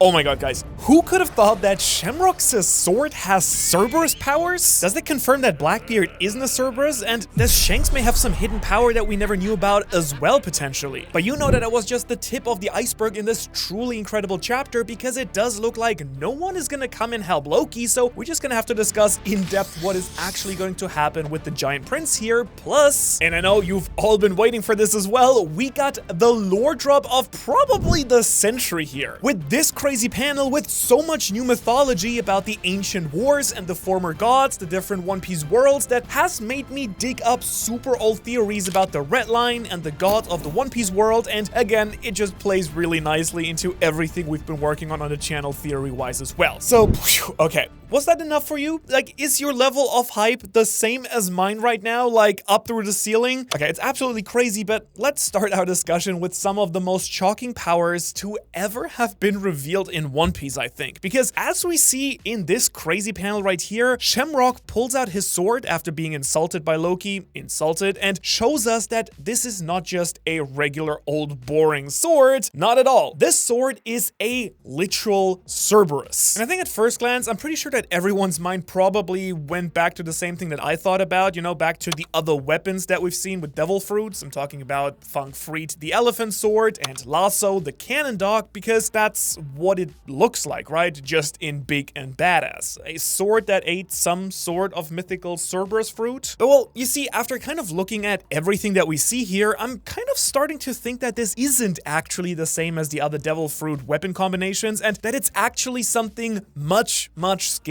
Oh my god, guys. Who could have thought that Shamrocks' sword has Cerberus powers? Does it confirm that Blackbeard isn't a Cerberus? And does Shanks may have some hidden power that we never knew about as well, potentially? But you know that it was just the tip of the iceberg in this truly incredible chapter, because it does look like no one is gonna come and help Loki, so we're just gonna have to discuss in depth what is actually going to happen with the Giant Prince here. Plus, and I know you've all been waiting for this as well, we got the lore drop of probably the century here. With this crazy panel with so much new mythology about the ancient wars and the former gods, the different One Piece worlds, that has made me dig up super old theories about the Red Line and the gods of the One Piece world, and again, it just plays really nicely into everything we've been working on the channel theory-wise as well. So, okay. Was that enough for you? Like, is your level of hype the same as mine right now? Like, up through the ceiling? Okay, it's absolutely crazy, but let's start our discussion with some of the most shocking powers to ever have been revealed in One Piece, I think. Because as we see in this crazy panel right here, Shamrock pulls out his sword after being insulted by Loki, and shows us that this is not just a regular old boring sword. Not at all. This sword is a literal Cerberus. And I think at first glance, I'm pretty sure that everyone's mind probably went back to the same thing that I thought about, you know, back to the other weapons that we've seen with devil fruits. I'm talking about Fang Freet, the elephant sword, and Lasso, the cannon dog, because that's what it looks like, right? Just in big and badass. A sword that ate some sort of mythical Cerberus fruit. But well, you see, after kind of looking at everything that we see here, I'm kind of starting to think that this isn't actually the same as the other devil fruit weapon combinations, and that it's actually something much, much scarier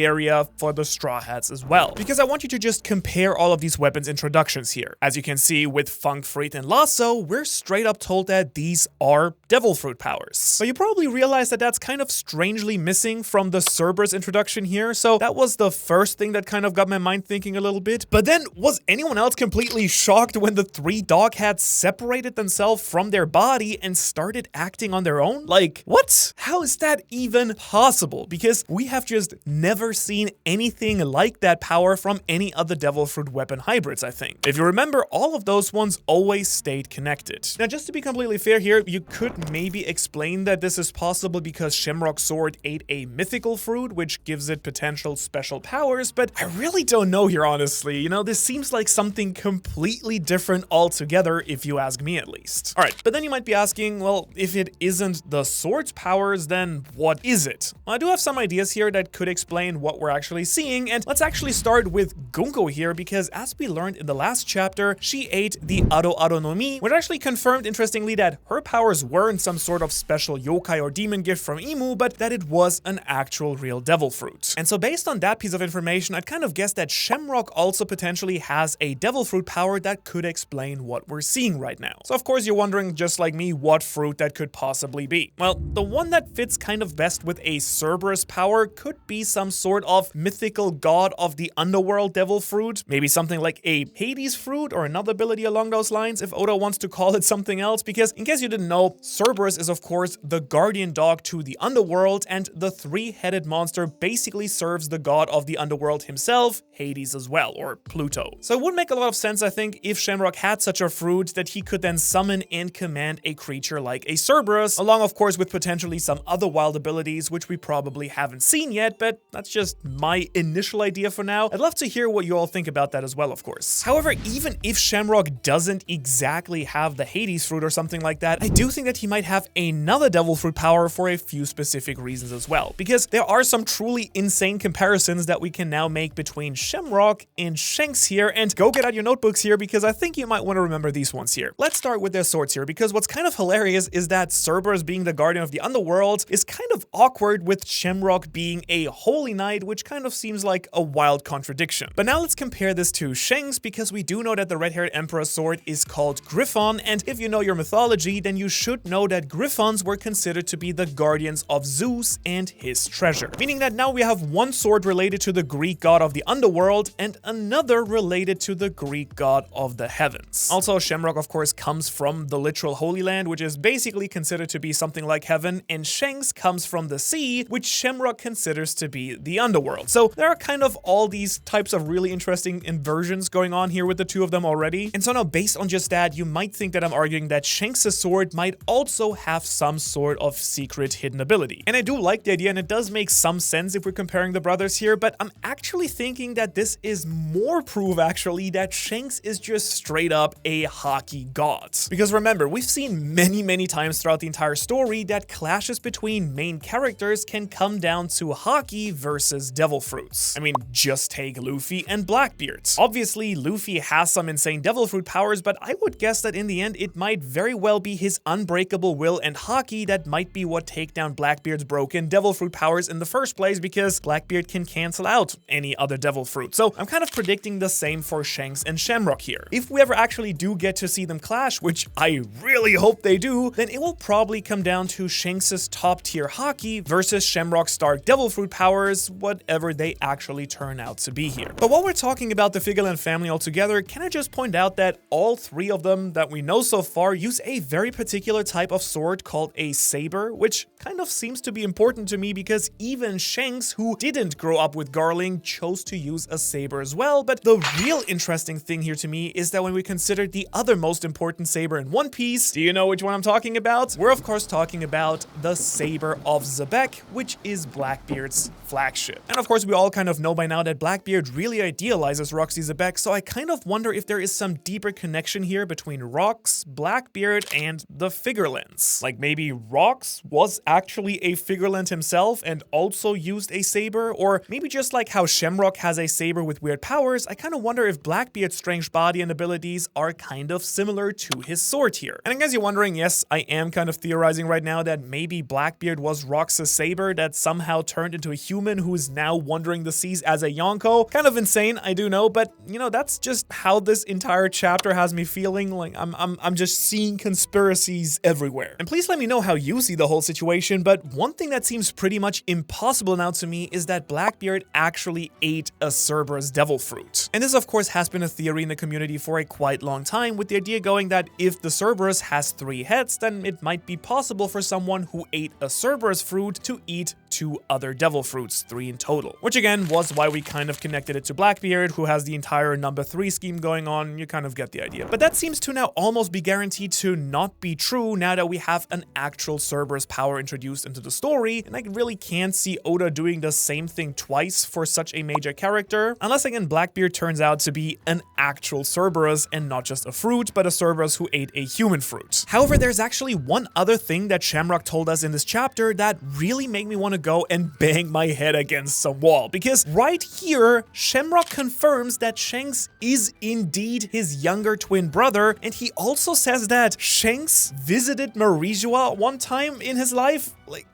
for the Straw Hats as well. Because I want you to just compare all of these weapons introductions here. As you can see with Fang Freet and Lasso, we're straight up told that these are devil fruit powers. But you probably realize that that's kind of strangely missing from the Cerberus introduction here, so that was the first thing that kind of got my mind thinking a little bit. But then, was anyone else completely shocked when the three dog hats separated themselves from their body and started acting on their own? Like, what? How is that even possible? Because we have just never seen anything like that power from any other devil fruit weapon hybrids, I think. If you remember, all of those ones always stayed connected. Now, just to be completely fair here, you could maybe explain that this is possible because Shamrock's sword ate a mythical fruit, which gives it potential special powers, but I really don't know here, honestly. You know, this seems like something completely different altogether, if you ask me at least. Alright, but then you might be asking, well, if it isn't the sword's powers, then what is it? Well, I do have some ideas here that could explain what we're actually seeing, and let's actually start with Gunko here, because as we learned in the last chapter, she ate the Ado Ado no Mi, which actually confirmed, interestingly, that her powers weren't some sort of special yokai or demon gift from Imu, but that it was an actual real devil fruit. And so based on that piece of information, I'd kind of guess that Shamrock also potentially has a devil fruit power that could explain what we're seeing right now. So of course you're wondering, just like me, what fruit that could possibly be. Well, the one that fits kind of best with a Cerberus power could be some sort of mythical god of the underworld devil fruit. Maybe something like a Hades fruit or another ability along those lines, if Oda wants to call it something else, because in case you didn't know, Cerberus is of course the guardian dog to the underworld, and the three-headed monster basically serves the god of the underworld himself, Hades as well, or Pluto. So it would make a lot of sense, I think, if Shamrock had such a fruit that he could then summon and command a creature like a Cerberus, along of course with potentially some other wild abilities which we probably haven't seen yet, but that's just my initial idea for now. I'd love to hear what you all think about that as well, of course. However, even if Shamrock doesn't exactly have the Hades fruit or something like that, I do think that he might have another devil fruit power for a few specific reasons as well, because there are some truly insane comparisons that we can now make between Shamrock and Shanks here, and go get out your notebooks here because I think you might want to remember these ones here. Let's start with their swords here, because what's kind of hilarious is that Cerberus being the guardian of the underworld is kind of awkward with Shamrock being a holy knight, which kind of seems like a wild contradiction. But now let's compare this to Shanks, because we do know that the red-haired emperor's sword is called Griffon, and if you know your mythology, then you should know that Griffons were considered to be the guardians of Zeus and his treasure. Meaning that now we have one sword related to the Greek god of the underworld and another related to the Greek god of the heavens. Also, Shamrock of course comes from the literal Holy Land, which is basically considered to be something like heaven, and Shanks comes from the sea, which Shamrock considers to be the underworld. So there are kind of all these types of really interesting inversions going on here with the two of them already. And so now based on just that, you might think that I'm arguing that Shanks' sword might also have some sort of secret hidden hidden ability. And I do like the idea, and it does make some sense if we're comparing the brothers here, but I'm actually thinking that this is more proof actually that Shanks is just straight up a hockey god. Because remember, we've seen many times throughout the entire story that clashes between main characters can come down to hockey versus devil fruits. I mean, just take Luffy and Blackbeard. Obviously, Luffy has some insane devil fruit powers, but I would guess that in the end, it might very well be his unbreakable will and hockey that might be what take down Blackbeard's broken devil fruit powers in the first place, because Blackbeard can cancel out any other devil fruit. So I'm kind of predicting the same for Shanks and Shamrock here. If we ever actually do get to see them clash, which I really hope they do, then it will probably come down to Shanks' top tier hockey versus Shamrock's Stark devil fruit powers, whatever they actually turn out to be here. But while we're talking about the Figureland family altogether, can I just point out that all three of them that we know so far use a very particular type of sword called a saber, which kind of seems to be important to me because even Shanks, who didn't grow up with Garling, chose to use a saber as well. But the real interesting thing here to me is that when we consider the other most important saber in One Piece, do you know which one I'm talking about? We're of course talking about the Saber of Xebec, which is Blackbeard's flagship. And of course we all kind of know by now that Blackbeard really idealizes Roxy Xebec, so I kind of wonder if there is some deeper connection here between Rox, Blackbeard, and the Figurelands. Like maybe Rox was actually a Figureland himself and also used a saber, or maybe just like how Shamrock has a saber with weird powers, I kind of wonder if Blackbeard's strange body and abilities are kind of similar to his sword here. And I guess you're wondering, yes, I am kind of theorizing right now that maybe Blackbeard was Rox's saber that somehow turned into a human who is now wandering the seas as a Yonko. Kind of insane, I do know, but you know, that's just how this entire chapter has me feeling. Like I'm just seeing conspiracies everywhere. And please let me know how you see the whole situation, but one thing that seems pretty much impossible now to me is that Blackbeard actually ate a Cerberus devil fruit. And this of course has been a theory in the community for a quite long time, with the idea going that if the Cerberus has 3 heads, then it might be possible for someone who ate a Cerberus fruit to eat 2 other devil fruits, 3 in total. Which again was why we kind of connected it to Blackbeard, who has the entire number 3 scheme going on. You kind of get the idea. But that seems to now almost be guaranteed to not be true now that we have an actual Cerberus power introduced into the story, and I really can't see Oda doing the same thing twice for such a major character, unless again Blackbeard turns out to be an actual Cerberus and not just a fruit, but a Cerberus who ate a human fruit. However, there's actually one other thing that Shamrock told us in this chapter that really made me want to go and bang my head against some wall, because right here, Shamrock confirms that Shanks is indeed his younger twin brother, and he also says that Shanks visited Marijua one time in his life. Like,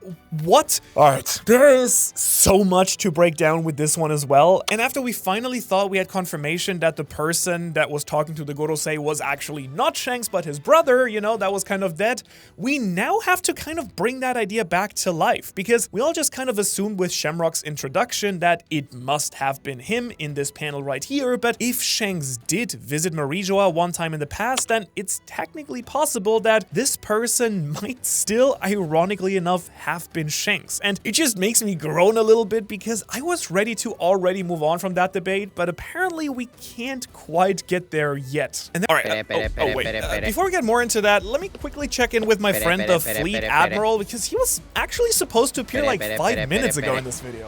what? Alright, there is so much to break down with this one as well, and after we finally thought we had confirmation that the person that was talking to the Gorosei was actually not Shanks but his brother, you know, that was kind of dead, we now have to kind of bring that idea back to life, because we all just kind of assumed with Shamrock's introduction that it must have been him in this panel right here, but if Shanks did visit Marijua one time in the past, then it's technically possible that this person might still, ironically enough, have been Shanks. And it just makes me groan a little bit because I was ready to already move on from that debate, but apparently we can't quite get there yet. And then, all right, before we get more into that, let me quickly check in with my friend, the Fleet Admiral, because he was actually supposed to appear like 5 minutes ago in this video.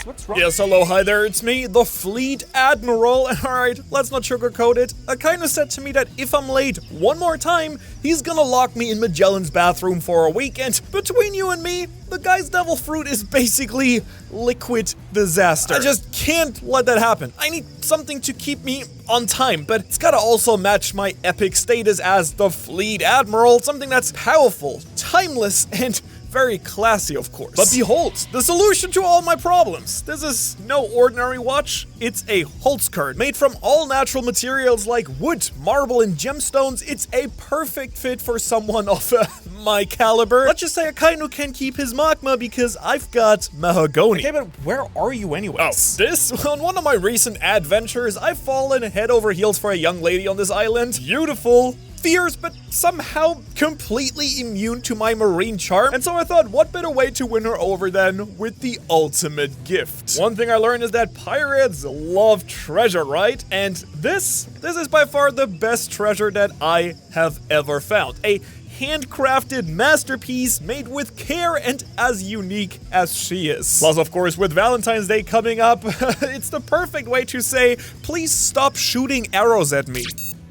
What's wrong? Yes, hello, hi there, it's me, the Fleet Admiral. Alright, let's not sugarcoat it. Akainu said to me that if I'm late one more time, he's gonna lock me in Magellan's bathroom for a week, and between you and me, the guy's devil fruit is basically liquid disaster. I just can't let that happen. I need something to keep me on time, but it's gotta also match my epic status as the Fleet Admiral, something that's powerful, timeless, and very classy, of course. But behold, the solution to all my problems. This is no ordinary watch. It's a Holzkern, made from all natural materials like wood, marble, and gemstones. It's a perfect fit for someone of my caliber. Let's just say Akainu can keep his magma because I've got mahogany. Okay, but where are you anyways? Oh, this? On one of my recent adventures, I've fallen head over heels for a young lady on this island. Beautiful, fierce, but somehow completely immune to my marine charm. And so I thought, what better way to win her over than with the ultimate gift? One thing I learned is that pirates love treasure, right? And this is by far the best treasure that I have ever found. A handcrafted masterpiece made with care and as unique as she is. Plus, of course, with Valentine's Day coming up, it's the perfect way to say, please stop shooting arrows at me.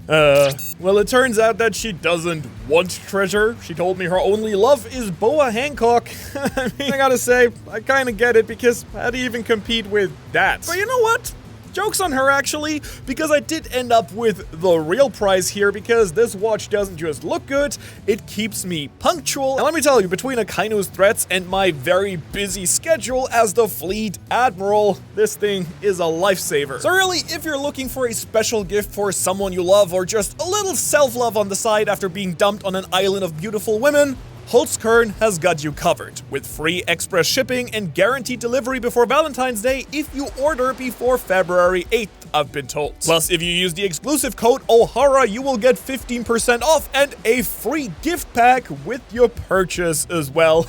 Well, it turns out that she doesn't want treasure. She told me her only love is Boa Hancock. I mean, I gotta say, I kinda get it, because how do you even compete with that? But you know what? Joke's on her, actually, because I did end up with the real prize here, because this watch doesn't just look good, it keeps me punctual. And let me tell you, between Akainu's threats and my very busy schedule as the fleet admiral, this thing is a lifesaver. So really, if you're looking for a special gift for someone you love, or just a little self-love on the side after being dumped on an island of beautiful women, Holzkern has got you covered, with free express shipping and guaranteed delivery before Valentine's Day if you order before February 8th, I've been told. Plus, if you use the exclusive code Ohara, you will get 15% off and a free gift pack with your purchase as well.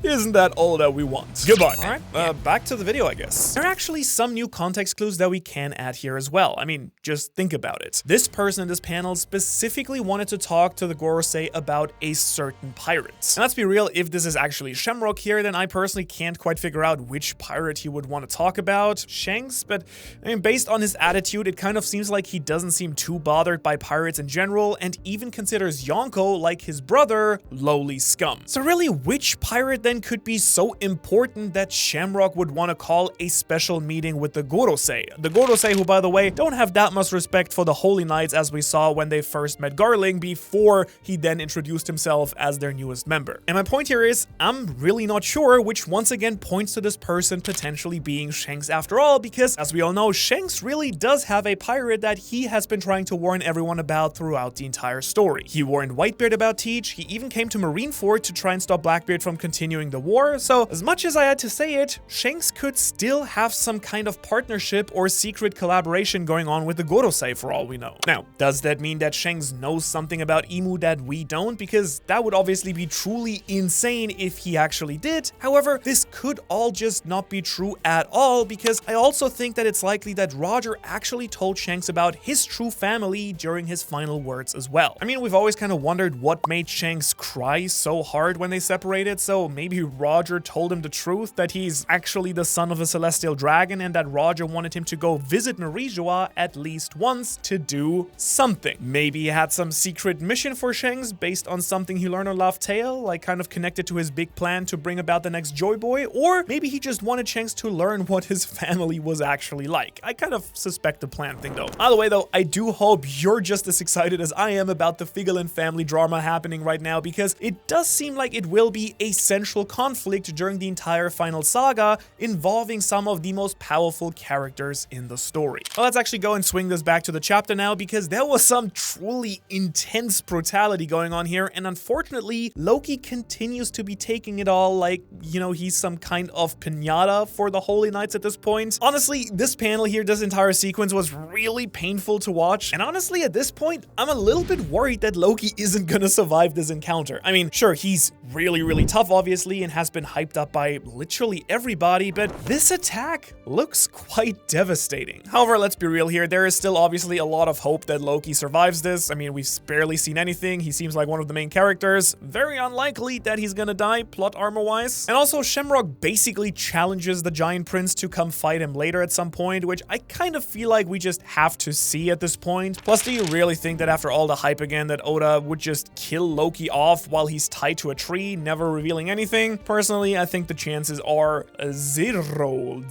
Isn't that all that we want? Goodbye. All right, back to the video, I guess. There are actually some new context clues that we can add here as well. I mean, just think about it. This person in this panel specifically wanted to talk to the Gorosei about a certain pirate. And let's be real, if this is actually Shamrock here, then I personally can't quite figure out which pirate he would want to talk about. Shanks? But, I mean, based on his attitude, it kind of seems like he doesn't seem too bothered by pirates in general, and even considers Yonko, like his brother, lowly scum. So really, which pirate then could be so important that Shamrock would want to call a special meeting with the Gorosei? The Gorosei, who, by the way, don't have that much respect for the Holy Knights, as we saw when they first met Garling before he then introduced himself as their newest member. And my point here is, I'm really not sure, which once again points to this person potentially being Shanks after all, because as we all know, Shanks really does have a pirate that he has been trying to warn everyone about throughout the entire story. He warned Whitebeard about Teach, he even came to Marineford to try and stop Blackbeard from continuing the war, so as much as I had to say it, Shanks could still have some kind of partnership or secret collaboration going on with the Gorosei for all we know. Now, does that mean that Shanks knows something about Imu that we don't? Because that would obviously be truly insane if he actually did. However, this could all just not be true at all, because I also think that it's likely that Roger actually told Shanks about his true family during his final words as well. I mean, we've always kind of wondered what made Shanks cry so hard when they separated, so maybe Roger told him the truth, that he's actually the son of a celestial dragon, and that Roger wanted him to go visit Marie-Joie at least once to do something. Maybe he had some secret mission for Shanks based on something he learned on Laugh Tale, like kind of connected to his big plan to bring about the next Joy Boy, or maybe he just wanted Shanks to learn what his family was actually like. I kind of suspect the plan thing though. By the way though, I do hope you're just as excited as I am about the Figalin family drama happening right now, because it does seem like it will be a central conflict during the entire final saga, involving some of the most powerful characters in the story. Well, let's actually go and swing this back to the chapter now, because there was some truly intense brutality going on here, and unfortunately, Loki continues to be taking it all like, you know, he's some kind of piñata for the Holy Knights at this point. Honestly, this panel here, this entire sequence was really painful to watch, and honestly, at this point, I'm a little bit worried that Loki isn't gonna survive this encounter. I mean, sure, he's really tough, obviously, and has been hyped up by literally everybody, but this attack looks quite devastating. However, let's be real here, there is still obviously a lot of hope that Loki survives this. I mean, we've barely seen anything. He seems like one of the main characters. Very unlikely that he's gonna die, plot armor-wise. And also, Shamrock basically challenges the Giant Prince to come fight him later at some point, which I kind of feel like we just have to see at this point. Plus, do you really think that after all the hype again, that Oda would just kill Loki off while he's tied to a tree, never revealing anything? Personally, I think the chances are zero,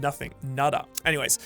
nothing, nada. Anyways,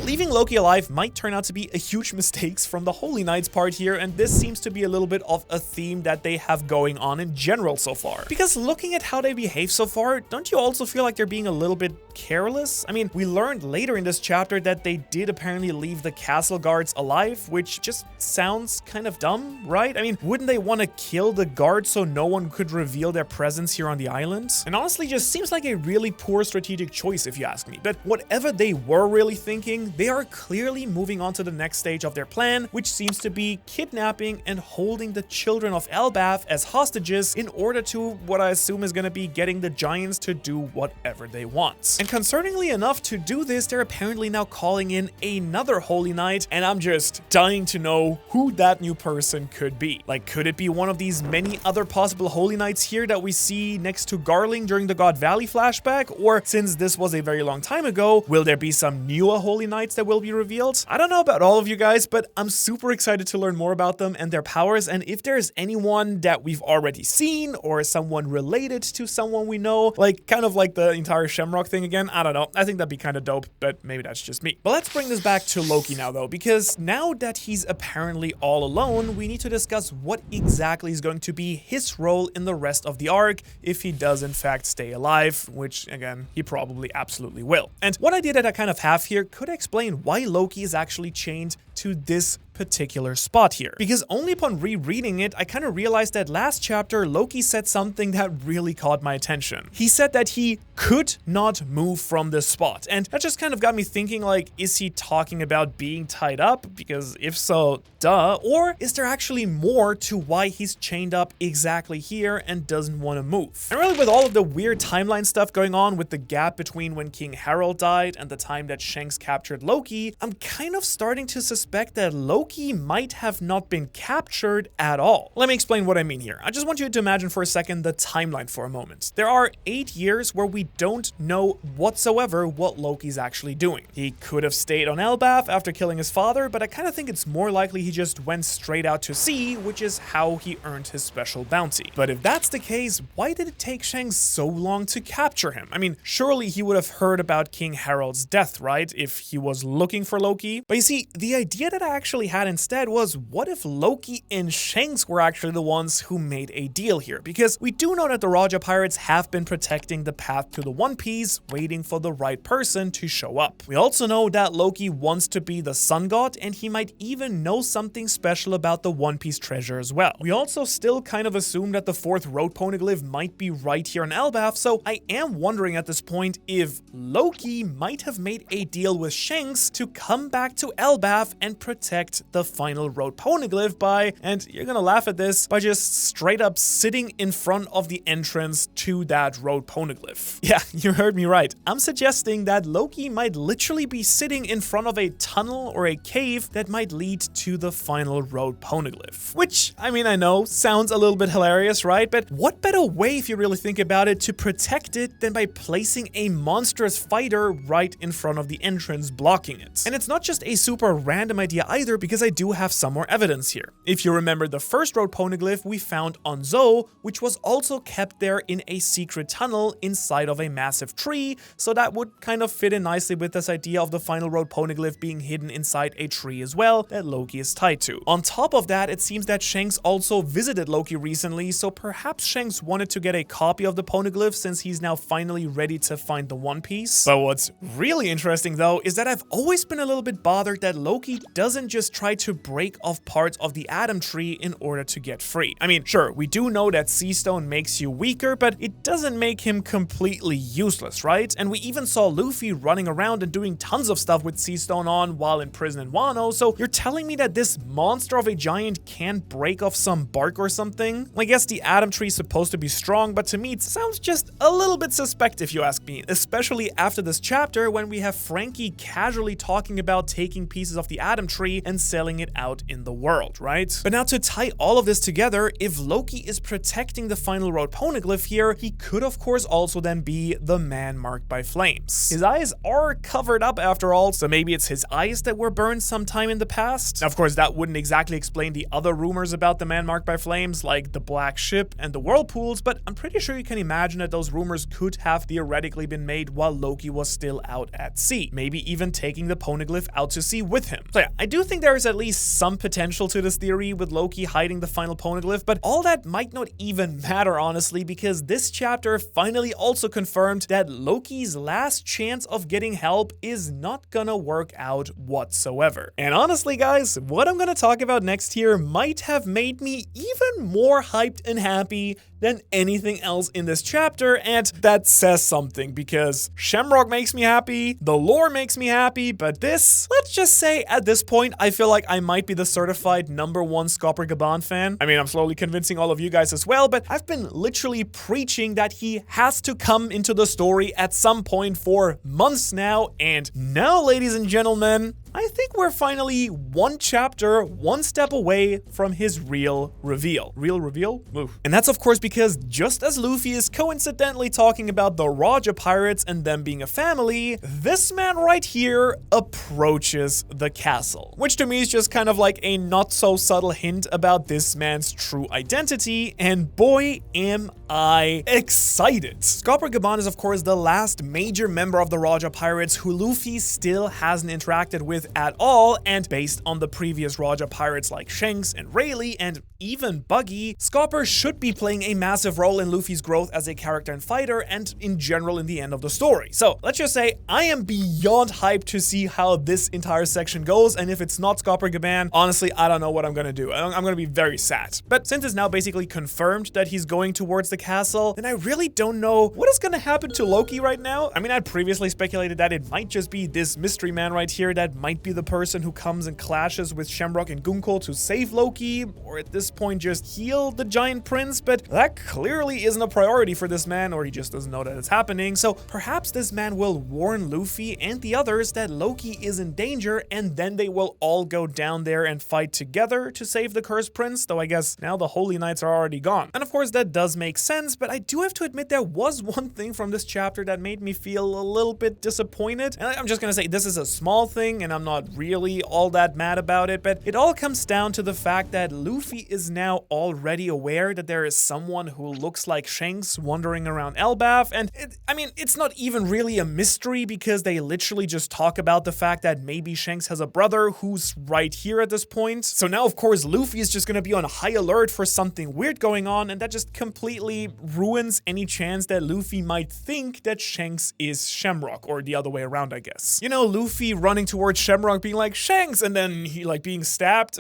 leaving Loki alive might turn out to be a huge mistake from the Holy Knights part here, and this seems to be a little bit of a theme that they have going on in general so far. Because looking at how they behave so far, don't you also feel like they're being a little bit careless? I mean, we learned later in this chapter that they did apparently leave the castle guards alive, which just sounds kind of dumb, right? I mean, wouldn't they want to kill the guards so no one could reveal their presence here here on the island. And honestly, just seems like a really poor strategic choice if you ask me. But whatever they were really thinking, they are clearly moving on to the next stage of their plan, which seems to be kidnapping and holding the children of Elbaf as hostages in order to what I assume is going to be getting the giants to do whatever they want. And concerningly enough, to do this, they're apparently now calling in another Holy Knight, and I'm just dying to know who that new person could be. Like, could it be one of these many other possible Holy Knights here that we see next to Garling during the God Valley flashback? Or since this was a very long time ago, will there be some newer Holy Knights that will be revealed? I don't know about all of you guys, but I'm super excited to learn more about them and their powers, and if there's anyone that we've already seen or someone related to someone we know, like kind of like the entire Shamrock thing again, I don't know. I think that'd be kind of dope, but maybe that's just me. But let's bring this back to Loki now though, because now that he's apparently all alone, we need to discuss what exactly is going to be his role in the rest of the arc if he does in fact stay alive, which again, he probably absolutely will. And what idea that I kind of have here could explain why Loki is actually chained to this particular spot here. Because only upon rereading it, I kind of realized that last chapter, Loki said something that really caught my attention. He said that he could not move from this spot. And that just kind of got me thinking, like, is he talking about being tied up? Because if so, duh. Or is there actually more to why he's chained up exactly here and doesn't want to move? And really, with all of the weird timeline stuff going on with the gap between when King Harold died and the time that Shanks captured Loki, I'm kind of starting to suspect that Loki might have not been captured at all. Let me explain what I mean here. I just want you to imagine for a second the timeline for a moment. There are 8 years where we don't know whatsoever what Loki's actually doing. He could have stayed on Elbaf after killing his father, but I kind of think it's more likely he just went straight out to sea, which is how he earned his special bounty. But if that's the case, why did it take Shanks so long to capture him? I mean, surely he would have heard about King Harold's death, right? If he was looking for Loki. But you see, the idea that I actually had instead was, what if Loki and Shanks were actually the ones who made a deal here? Because we do know that the Raja pirates have been protecting the path to the One Piece, waiting for the right person to show up. We also know that Loki wants to be the sun god, and he might even know something special about the One Piece treasure as well. We also still kind of assume that the 4th road poneglyph might be right here in Elbaf, so I am wondering at this point if Loki might have made a deal with Shanks to come back to Elbaf and protect the final road poneglyph by, and you're gonna laugh at this, by just straight up sitting in front of the entrance to that road poneglyph. Yeah, you heard me right. I'm suggesting that Loki might literally be sitting in front of a tunnel or a cave that might lead to the final road poneglyph. Which, I mean, I know, sounds a little bit hilarious, right? But what better way, if you really think about it, to protect it than by placing a monstrous fighter right in front of the entrance blocking it? And it's not just a super random idea either, because I do have some more evidence here. If you remember the first road poneglyph we found on Zou, which was also kept there in a secret tunnel inside of a massive tree, so that would kind of fit in nicely with this idea of the final road poneglyph being hidden inside a tree as well that Loki is tied to. On top of that, it seems that Shanks also visited Loki recently, so perhaps Shanks wanted to get a copy of the poneglyph since he's now finally ready to find the One Piece. But what's really interesting though is that I've always been a little bit bothered that Loki doesn't just try to break off parts of the Atom Tree in order to get free. I mean, sure, we do know that Sea Stone makes you weaker, but it doesn't make him completely useless, right? And we even saw Luffy running around and doing tons of stuff with Sea Stone on while in prison in Wano, so you're telling me that this monster of a giant can't break off some bark or something? I guess the Atom Tree is supposed to be strong, but to me it sounds just a little bit suspect if you ask me, especially after this chapter when we have Frankie casually talking about taking pieces of the Atom Tree and selling it out in the world, right? But now to tie all of this together, if Loki is protecting the final road poneglyph here, he could of course also then be the man marked by flames. His eyes are covered up after all, so maybe it's his eyes that were burned sometime in the past. Now, of course, that wouldn't exactly explain the other rumors about the man marked by flames, like the black ship and the whirlpools, but I'm pretty sure you can imagine that those rumors could have theoretically been made while Loki was still out at sea, maybe even taking the poneglyph out to sea with him. So yeah, I do think there is at least some potential to this theory with Loki hiding the final poneglyph, but all that might not even matter honestly, because this chapter finally also confirmed that Loki's last chance of getting help is not gonna work out whatsoever. And honestly guys, what I'm gonna talk about next here might have made me even more hyped and happy than anything else in this chapter, and that says something because Shamrock makes me happy, the lore makes me happy, but this, let's just say at this point, I feel like I might be the certified #1 Scopper Gaban fan. I mean, I'm slowly convincing all of you guys as well, but I've been literally preaching that he has to come into the story at some point for months now, and now, ladies and gentlemen, I think we're finally one chapter, one step away from his real reveal. Real reveal? Oof. And that's of course because just as Luffy is coincidentally talking about the Roger Pirates and them being a family, this man right here approaches the castle. Which to me is just kind of like a not so subtle hint about this man's true identity, and boy am I excited. Scopper Gaban is of course the last major member of the Roger Pirates who Luffy still hasn't interacted with at all, and based on the previous Roger Pirates like Shanks and Rayleigh and even Buggy, Scopper should be playing a massive role in Luffy's growth as a character and fighter and in general in the end of the story. So let's just say I am beyond hyped to see how this entire section goes, and if it's not Scopper Gaban, honestly I don't know what I'm gonna do. I'm gonna be very sad. But since it's now basically confirmed that he's going towards the castle, then I really don't know what is gonna happen to Loki right now. I mean, I previously speculated that it might just be this mystery man right here that might be the person who comes and clashes with Shamrock and Gunko to save Loki, or at this point just heal the giant prince, but that clearly isn't a priority for this man, or he just doesn't know that it's happening. So perhaps this man will warn Luffy and the others that Loki is in danger, and then they will all go down there and fight together to save the cursed prince, though I guess now the Holy Knights are already gone. And of course that does make sense, but I do have to admit there was one thing from this chapter that made me feel a little bit disappointed. And I'm just gonna say this is a small thing and I'm not really all that mad about it, but it all comes down to the fact that Luffy is now already aware that there is someone who looks like Shanks wandering around Elbaf, and I mean, it's not even really a mystery because they literally just talk about the fact that maybe Shanks has a brother who's right here at this point. So now, of course, Luffy is just gonna be on high alert for something weird going on, and that just completely ruins any chance that Luffy might think that Shanks is Shamrock, or the other way around, I guess. You know, Luffy running towards Shamrock being like, Shanks, and then he like being stabbed,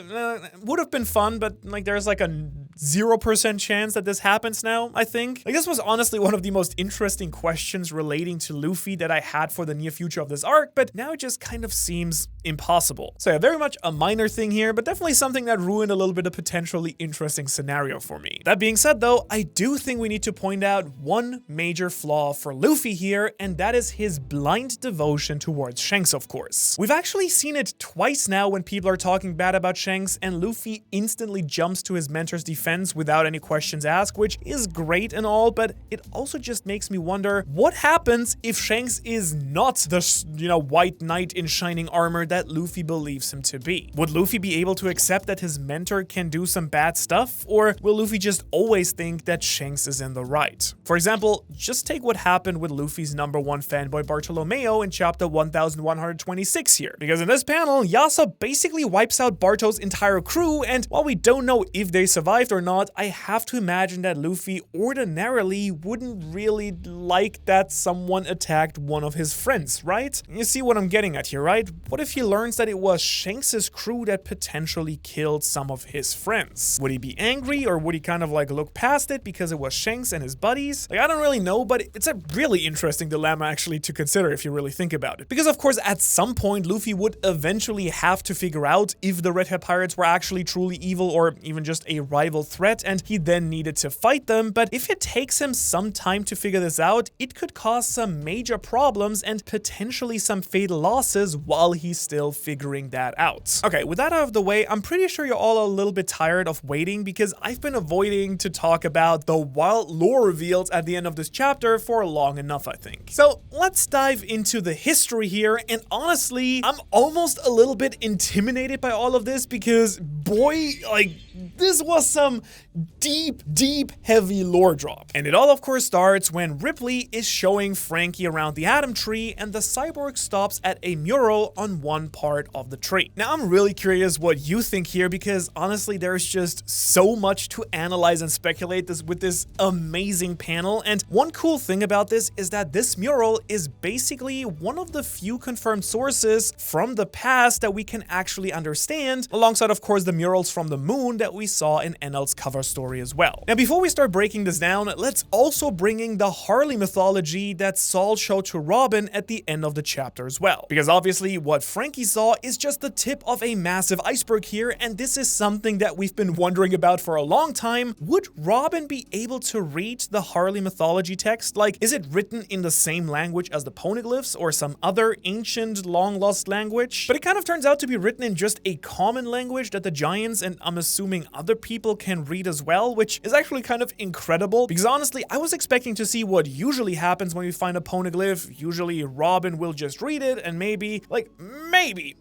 would have been fun, but like there's like a 0% chance that this happens now, I think. Like, this was honestly one of the most interesting questions relating to Luffy that I had for the near future of this arc, but now it just kind of seems impossible. So yeah, very much a minor thing here, but definitely something that ruined a little bit of potentially interesting scenario for me. That being said though, I do think we need to point out one major flaw for Luffy here, and that is his blind devotion towards Shanks, of course. We've actually seen it twice now when people are talking bad about Shanks, and Luffy instantly jumps to his mentor's defense without any questions asked, which is great and all, but it also just makes me wonder what happens if Shanks is not the, white knight in shining armor that Luffy believes him to be. Would Luffy be able to accept that his mentor can do some bad stuff, or will Luffy just always think that Shanks is in the right? For example, just take what happened with Luffy's #1 fanboy Bartolomeo in chapter 1126 here, because in this panel, Yasa basically wipes out Barto's entire crew, and while we don't know if they survived or not, I have to imagine that Luffy ordinarily wouldn't really like that someone attacked one of his friends, right? You see what I'm getting at here, right? What if he learns that it was Shanks' crew that potentially killed some of his friends? Would he be angry, or would he kind of like look past it because it was Shanks and his buddies? Like, I don't really know, but it's a really interesting dilemma actually to consider if you really think about it. Because of course, at some point, Luffy would eventually have to figure out if the Red Hat Pirates were actually truly evil or even just a rival threat, and he then needed to fight them. But if it takes him some time to figure this out, it could cause some major problems and potentially some fatal losses while he's still figuring that out. Okay, with that out of the way, I'm pretty sure you're all a little bit tired of waiting because I've been avoiding to talk about the wild lore reveals at the end of this chapter for long enough, I think. So let's dive into the history here, and honestly, I'm almost a little bit intimidated by all of this because boy, like, this was some deep, heavy lore drop. And it all of course starts when Ripley is showing Frankie around the Atom Tree and the cyborg stops at a mural on one part of the tree. Now I'm really curious what you think here because honestly there's just so much to analyze and speculate with this amazing panel, and one cool thing about this is that this mural is basically one of the few confirmed sources from the past that we can actually understand, alongside of course the murals from the moon that we saw in NL's cover story as well. Now, before we start breaking this down, let's also bring in the Harley mythology that Saul showed to Robin at the end of the chapter as well. Because obviously what Frankie saw is just the tip of a massive iceberg here, and this is something that we've been wondering about for a long time. Would Robin be able to read the Harley mythology text? Like, is it written in the same language as the poneglyphs or some other ancient long-lost language? But it kind of turns out to be written in just a common language that the giants and I'm assuming other people can read as well, which is actually kind of incredible because honestly, I was expecting to see what usually happens when we find a poneglyph. Usually Robin will just read it and maybe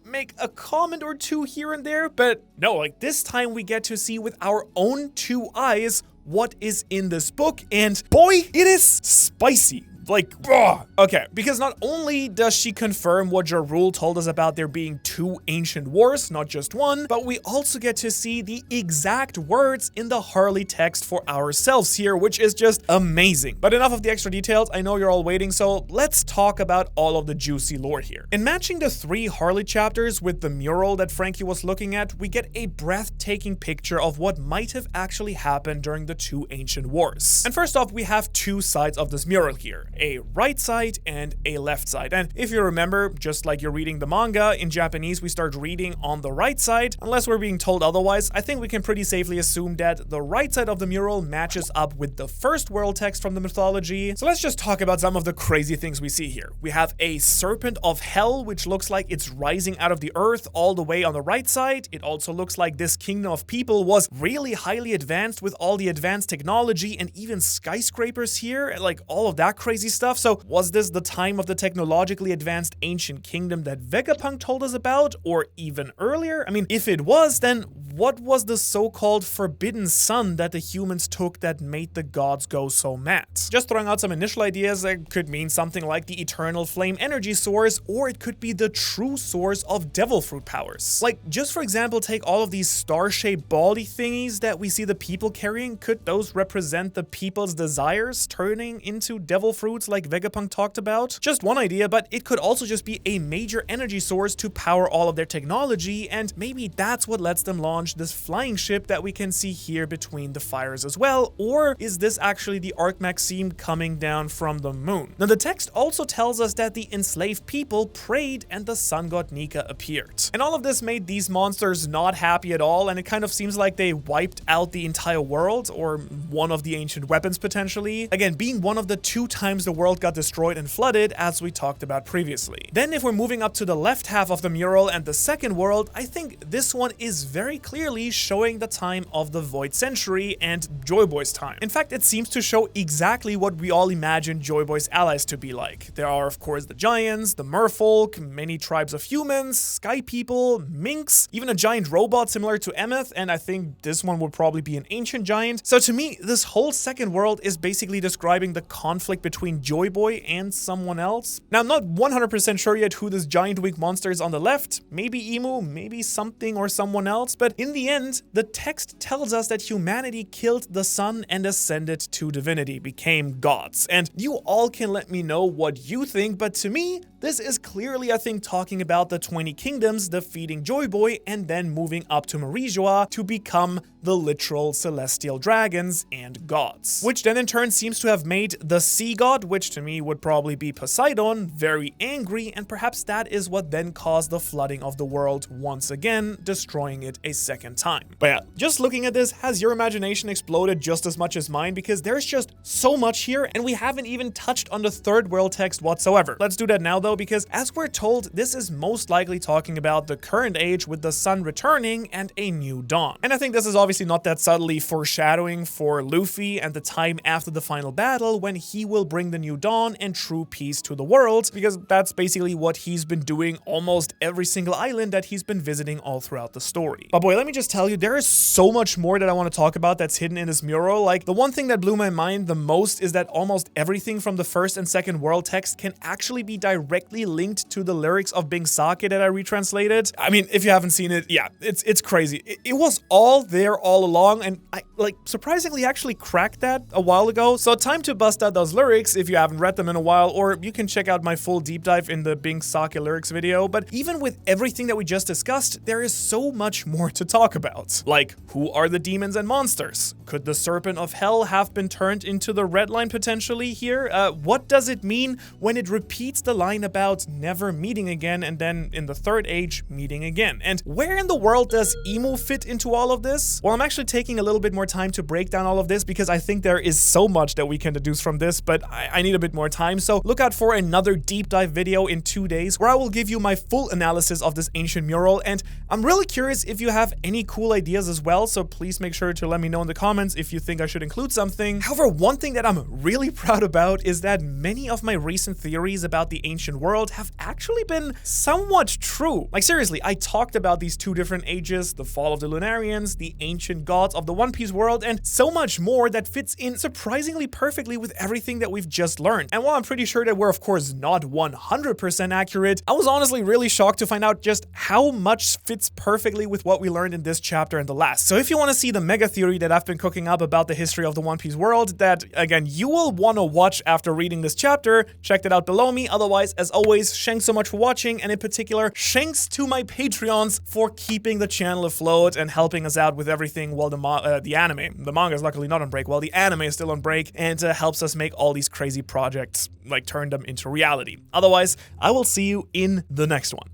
make a comment or two here and there, but no, like this time we get to see with our own two eyes what is in this book, and boy, it is spicy. Like, ugh. Okay, because not only does she confirm what Ja Rule told us about there being two ancient wars, not just one, but we also get to see the exact words in the Harley text for ourselves here, which is just amazing. But enough of the extra details, I know you're all waiting, so let's talk about all of the juicy lore here. In matching the 3 Harley chapters with the mural that Frankie was looking at, we get a breathtaking picture of what might have actually happened during the 2 ancient wars. And first off, we have 2 sides of this mural here. A right side and a left side. And if you remember, just like you're reading the manga, in Japanese we start reading on the right side. Unless we're being told otherwise, I think we can pretty safely assume that the right side of the mural matches up with the first world text from the mythology. So let's just talk about some of the crazy things we see here. We have a serpent of hell, which looks like it's rising out of the earth all the way on the right side. It also looks like this kingdom of people was really highly advanced with all the advanced technology and even skyscrapers here, like all of that crazy stuff. So was this the time of the technologically advanced ancient kingdom that Vegapunk told us about, or even earlier? I mean, if it was, then what was the so-called forbidden sun that the humans took that made the gods go so mad? Just throwing out some initial ideas, that could mean something like the eternal flame energy source, or it could be the true source of devil fruit powers. Like, just for example, take all of these star-shaped baldy thingies that we see the people carrying. Could those represent the people's desires turning into devil fruits like Vegapunk talked about? Just one idea, but it could also just be a major energy source to power all of their technology, and maybe that's what lets them launch this flying ship that we can see here between the fires as well. Or is this actually the Arc Maxime coming down from the moon? Now, the text also tells us that the enslaved people prayed and the sun god Nika appeared. And all of this made these monsters not happy at all, and it kind of seems like they wiped out the entire world, or one of the ancient weapons potentially. Again, being one of the 2 times the world got destroyed and flooded, as we talked about previously. Then if we're moving up to the left half of the mural and the second world, I think this one is very clearly showing the time of the Void Century and Joy Boy's time. In fact, it seems to show exactly what we all imagine Joy Boy's allies to be like. There are, of course, the giants, the merfolk, many tribes of humans, sky people, minks, even a giant robot similar to Emeth, and I think this one would probably be an ancient giant. So to me, this whole second world is basically describing the conflict between Joy Boy and someone else. Now, I'm not 100% sure yet who this giant weak monster is on the left. Maybe Emu, maybe something or someone else, but in the end, the text tells us that humanity killed the sun and ascended to divinity, became gods. And you all can let me know what you think, but to me, this is clearly, I think, talking about the 20 kingdoms defeating Joy Boy and then moving up to Marijua to become the literal celestial dragons and gods. Which then in turn seems to have made the sea god, which to me would probably be Poseidon, very angry, and perhaps that is what then caused the flooding of the world once again, destroying it a second time. But yeah, just looking at this, has your imagination exploded just as much as mine? Because there's just so much here, and we haven't even touched on the third world text whatsoever. Let's do that now though, because as we're told, this is most likely talking about the current age with the sun returning and a new dawn. And I think this is obviously not that subtly foreshadowing for Luffy and the time after the final battle when he will bring the new dawn and true peace to the world, because that's basically what he's been doing almost every single island that he's been visiting all throughout the story. But boy, let me just tell you, there is so much more that I want to talk about that's hidden in this mural. Like, the one thing that blew my mind the most is that almost everything from the first and second world text can actually be directly linked to the lyrics of Bing Sake that I retranslated. I mean, if you haven't seen it, yeah, it's crazy. It was all there all along, and like, surprisingly actually cracked that a while ago. So time to bust out those lyrics if you haven't read them in a while, or you can check out my full deep dive in the Bing Sake lyrics video. But even with everything that we just discussed, there is so much more to talk about. Like, who are the demons and monsters? Could the Serpent of Hell have been turned into the Red Line potentially here? What does it mean when it repeats the line about never meeting again and then in the Third Age meeting again? And where in the world does emo fit into all of this? Well, I'm actually taking a little bit more time to break down all of this because I think there is so much that we can deduce from this, but I need a bit more time. So look out for another deep dive video in 2 days where I will give you my full analysis of this ancient mural. And I'm really curious if you have any cool ideas as well, so please make sure to let me know in the comments if you think I should include something. However, one thing that I'm really proud about is that many of my recent theories about the ancient world have actually been somewhat true. Like, seriously, I talked about these 2 different ages, the fall of the Lunarians, the ancient gods of the One Piece world, and so much more that fits in surprisingly perfectly with everything that we've just learned. And while I'm pretty sure that we're of course not 100% accurate, I was honestly really shocked to find out just how much fits perfectly with what we learned in this chapter and the last. So if you want to see the mega theory that I've been cooking up about the history of the One Piece world, that again you will want to watch after reading this chapter, check that out below me. Otherwise, as always, thanks so much for watching, and in particular, thanks to my Patreons for keeping the channel afloat and helping us out with everything while the anime, the manga is luckily not on break, while the anime is still on break, and helps us make all these crazy projects, like turn them into reality. Otherwise, I will see you in the next one.